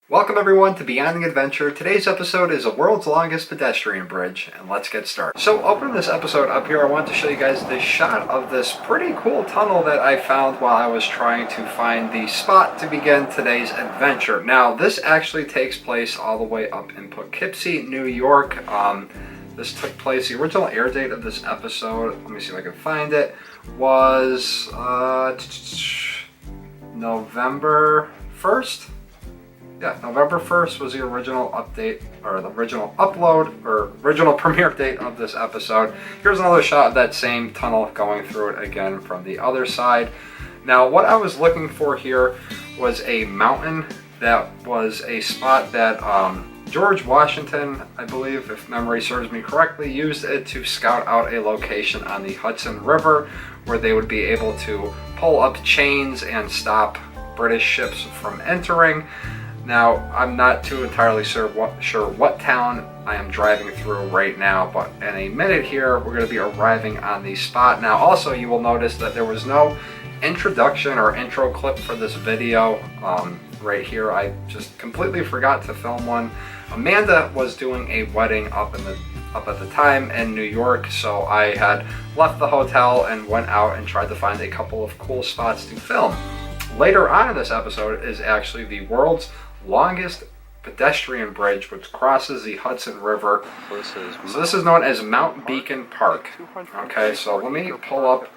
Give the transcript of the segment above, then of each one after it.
Welcome everyone to Beyond the Adventure. Today's episode is the world's longest pedestrian bridge, and let's get started. So opening this episode up here, I want to show you guys this shot of this pretty cool tunnel that I found while I was trying to find the spot to begin today's adventure. Now, this actually takes place all the way up in Poughkeepsie, New York. This took place, the original air date of this episode, let me see if I can find it, was November 1st? Yeah, November 1st was the original update, or the original upload, or original premiere date of this episode. Here's another shot of that same tunnel going through it again from the other side. Now, what I was looking for here was a mountain that was a spot that George Washington, I believe, if memory serves me correctly, used it to scout out a location on the Hudson River where they would be able to pull up chains and stop British ships from entering. Now, I'm not too entirely sure what town I am driving through right now, but in a minute here, we're going to be arriving on the spot. Now, also, you will notice that there was no introduction or intro clip for this video right here. I just completely forgot to film one. Amanda was doing a wedding up at the time in New York, so I had left the hotel and went out and tried to find a couple of cool spots to film. Later on in this episode is actually the world's longest pedestrian bridge which crosses the Hudson River. So this is known as Mount Beacon Park. Okay, so let me pull up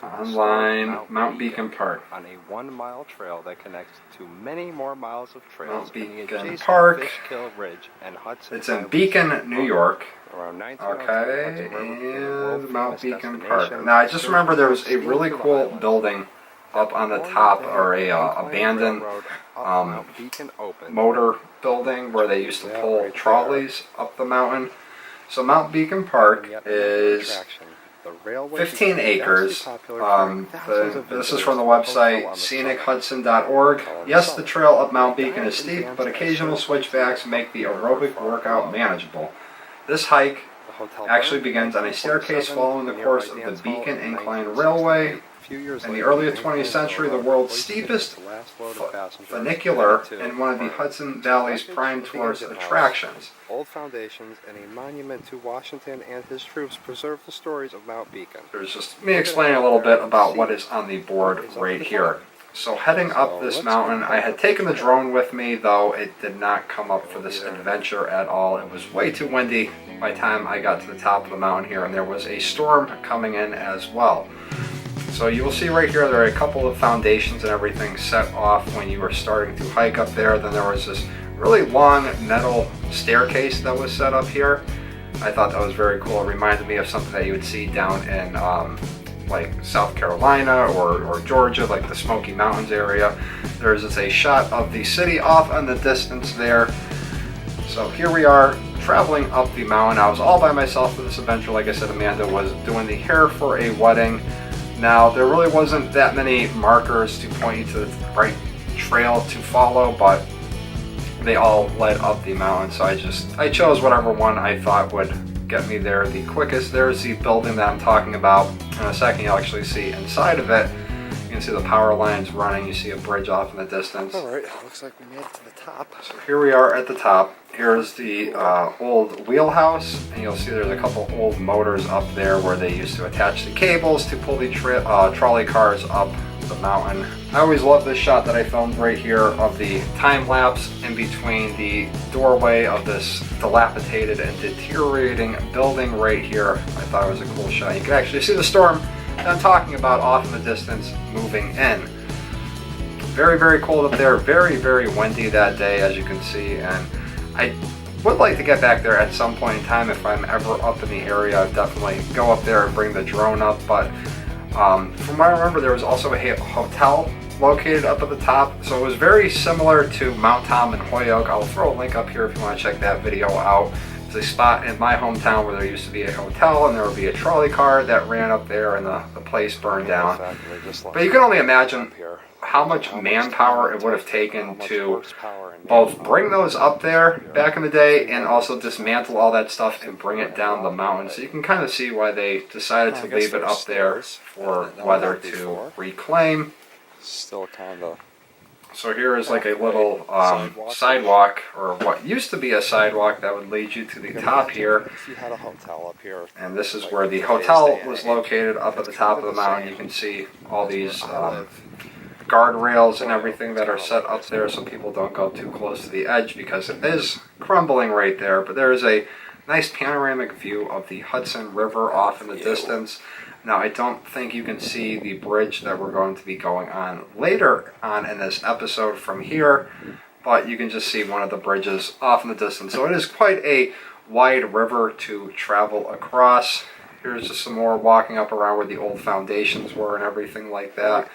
online Mount Beacon Park. On a 1 mile trail that connects to many more miles of trails. Mount Beacon Park. It's in Beacon, New York. Okay, and Mount Beacon Park. Now I just remember there was a really cool building up on the top, or a abandoned motor building where they used to pull trolleys up the mountain. So Mount Beacon Park is 15 acres. This is from the website scenichudson.org. Yes, the trail up Mount Beacon is steep, but occasional switchbacks make the aerobic workout manageable. This hike actually begins on a staircase following the course of the Beacon Incline Railway. In the early 20th century, the world's steepest funicular and one of the Hudson Valley's prime tourist attractions. Old foundations and a monument to Washington and his troops preserve the stories of Mount Beacon. There's just me explaining a little bit about what is on the board right here. So heading up this mountain, I had taken the drone with me, though it did not come up for this adventure at all. It was way too windy by the time I got to the top of the mountain here, and there was a storm coming in as well. So you will see right here there are a couple of foundations and everything set off when you were starting to hike up there. Then there was this really long metal staircase that was set up here. I thought that was very cool. It reminded me of something that you would see down in like South Carolina or Georgia, like the Smoky Mountains area. There's just a shot of the city off in the distance there. So here we are traveling up the mountain. I was all by myself for this adventure. Like I said, Amanda was doing the hair for a wedding. Now, there really wasn't that many markers to point you to the right trail to follow, but they all led up the mountain, so I chose whatever one I thought would get me there the quickest. There's the building that I'm talking about. In a second, you'll actually see inside of it. You can see the power lines running. You see a bridge off in the distance. Alright, looks like we made it to the top. So here we are at the top. Here's the old wheelhouse, and you'll see there's a couple old motors up there where they used to attach the cables to pull the trolley cars up the mountain. I always love this shot that I filmed right here of the time-lapse in between the doorway of this dilapidated and deteriorating building right here. I thought it was a cool shot. You can actually see the storm that I'm talking about off in the distance moving in. Very, very cold up there. Very, very windy that day, as you can see, and I would like to get back there at some point in time. If I'm ever up in the area, I'd definitely go up there and bring the drone up. But from what I remember, there was also a hotel located up at the top. So it was very similar to Mount Tom in Holyoke. I'll throw a link up here if you want to check that video out. It's a spot in my hometown where there used to be a hotel, and there would be a trolley car that ran up there, and the place burned down. But you can only imagine how much manpower it would have taken to both bring those up there back in the day and also dismantle all that stuff and bring it down the mountain. So you can kind of see why they decided to leave it up there for weather to reclaim. Still kind of So here is like a little sidewalk, or what used to be a sidewalk that would lead you to the top here. If you had a hotel up here, And this is where the hotel was located, up at the top of the mountain. You can see all these guardrails and everything that are set up there so people don't go too close to the edge, because it is crumbling right there. But there is a nice panoramic view of the Hudson River off in the distance. Now, I don't think you can see the bridge that we're going to be going on later on in this episode from here, but you can just see one of the bridges off in the distance. So it is quite a wide river to travel across. Here's just some more walking up around where the old foundations were and everything like that.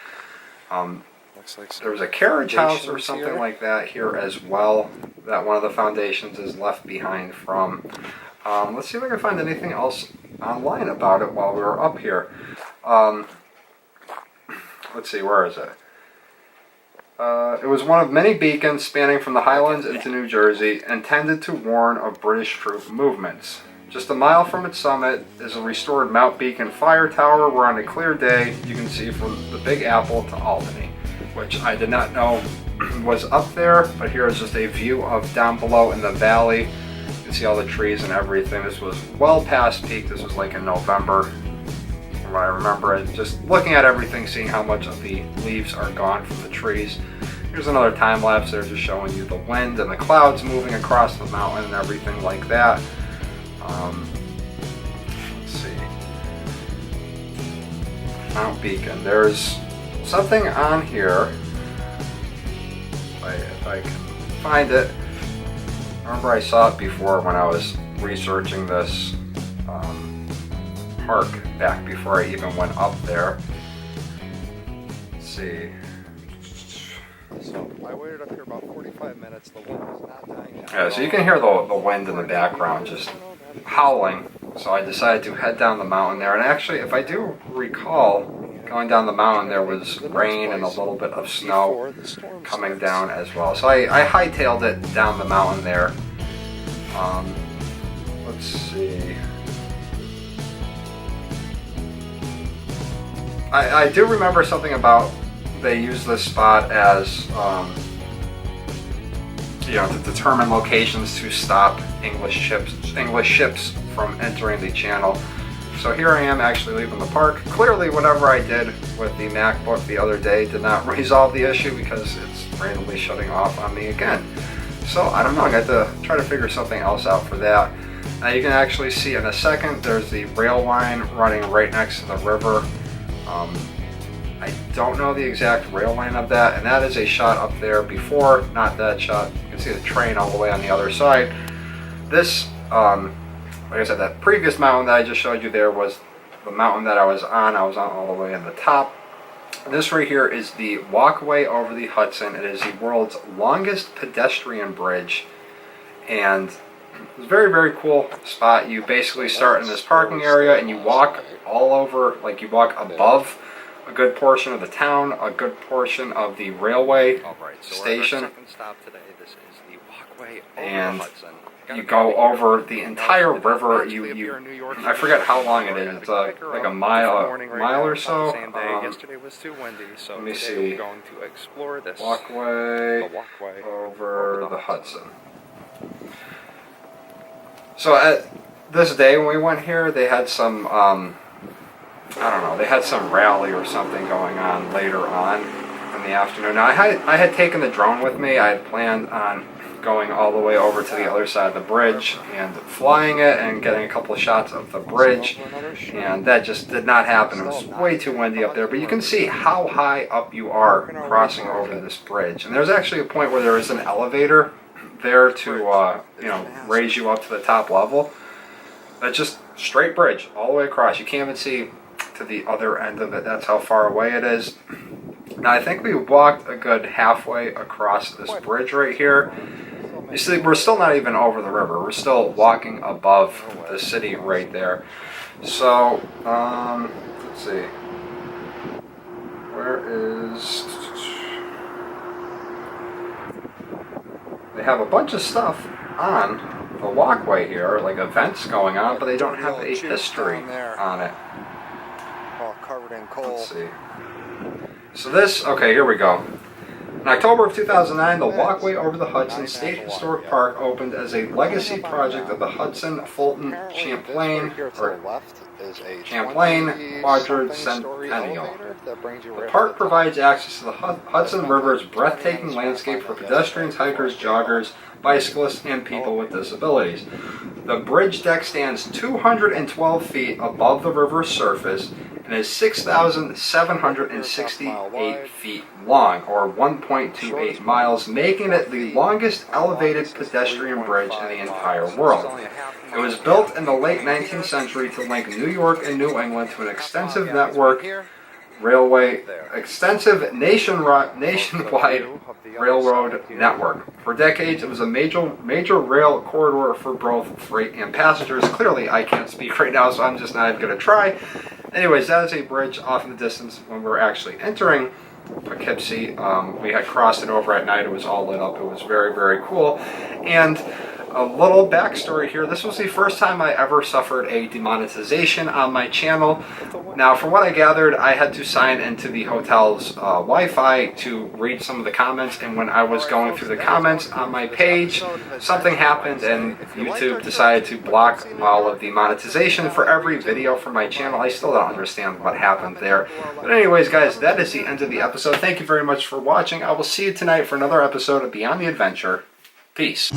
looks like There was a carriage house or something like that here as well, that one of the foundations is left behind from. Let's see if I can find anything else online about it while we were up here. Let's see, where is it? It was one of many beacons spanning from the Highlands into New Jersey, intended to warn of British troop movements. Just a mile from its summit is a restored Mount Beacon fire tower where on a clear day you can see from the Big Apple to Albany, which I did not know was up there, but here is just a view of down below in the valley. You can see all the trees and everything. This was well past peak. This was like in November. From what I remember, and just looking at everything, seeing how much of the leaves are gone from the trees. Here's another time lapse there, just showing you the wind and the clouds moving across the mountain and everything like that. Let's see. Mount Beacon. There's something on here. If I can find it. I remember I saw it before when I was researching this park back before I even went up there. Let's see. So I waited up here about 45 minutes. The wind was not dying down. Yeah, so you can hear the wind in the background just howling. So I decided to head down the mountain there. And actually, if I do recall, going down the mountain there was rain and a little bit of snow coming down as well. So I hightailed it down the mountain there. Let's see. I do remember something about they use this spot as, to determine locations to stop English ships from entering the channel. So here I am actually leaving the park. Clearly, whatever I did with the MacBook the other day did not resolve the issue because it's randomly shutting off on me again. So I don't know, I got to try to figure something else out for that. Now you can actually see in a second, there's the rail line running right next to the river. I don't know the exact rail line of that, and that is a shot up there before, not that shot. You can see the train all the way on the other side. This, like I said, that previous mountain that I just showed you there was the mountain that I was on. I was on all the way on the top. This right here is the walkway over the Hudson. It is the world's longest pedestrian bridge, and it's a very, very cool spot. You basically start in this parking area and you walk all over, like you walk above a good portion of the town, a good portion of the railway station, and you go over the entire river. I forget how long it is. It's like a mile or so. Yesterday was too windy, so let me see. we're going to explore this walkway over the Hudson. So at this day when we went here, they had some, I don't know, they had some rally or something going on later on in the afternoon. Now I had taken the drone with me. I had planned on going all the way over to the other side of the bridge and flying it and getting a couple of shots of the bridge, and that just did not happen. It was way too windy up there, but you can see how high up you are crossing over this bridge. And there's actually a point where there is an elevator there to raise you up to the top level. That's just straight bridge all the way across. You can't even see to the other end of it. That's how far away it is. Now I think we walked a good halfway across this bridge right here. You see, we're still not even over the river. We're still walking above the city right there. So, let's see. Where is... They have a bunch of stuff on the walkway here, like events going on, but they don't have a history on it. All covered in coal. Let's see. So this, okay, here we go. In October of 2009, the walkway over the Hudson State Historic Park opened as a legacy project of the Hudson Fulton Champlain Quadricentennial. The park provides access to the Hudson River's breathtaking landscape for pedestrians, hikers, joggers, bicyclists, and people with disabilities. The bridge deck stands 212 feet above the river's surface and is 6,768 feet long, or 1.28 miles, making it the longest elevated pedestrian bridge in the entire world. It was built in the late 19th century to link New York and New England to an extensive nationwide railroad network. For decades, it was a major rail corridor for both freight and passengers. Clearly, I can't speak right now, so I'm just not even going to try. Anyways, that is a bridge off in the distance when we're actually entering Poughkeepsie. We had crossed it over at night. It was all lit up. It was very, very cool. And a little backstory here. This was the first time I ever suffered a demonetization on my channel. Now, from what I gathered, I had to sign into the hotel's Wi-Fi to read some of the comments, and when I was going through the comments on my page, something happened and YouTube decided to block all of the monetization for every video from my channel. I still don't understand what happened there. But anyways, guys, that is the end of the episode. Thank you very much for watching. I will see you tonight for another episode of Beyond the Adventure. Peace.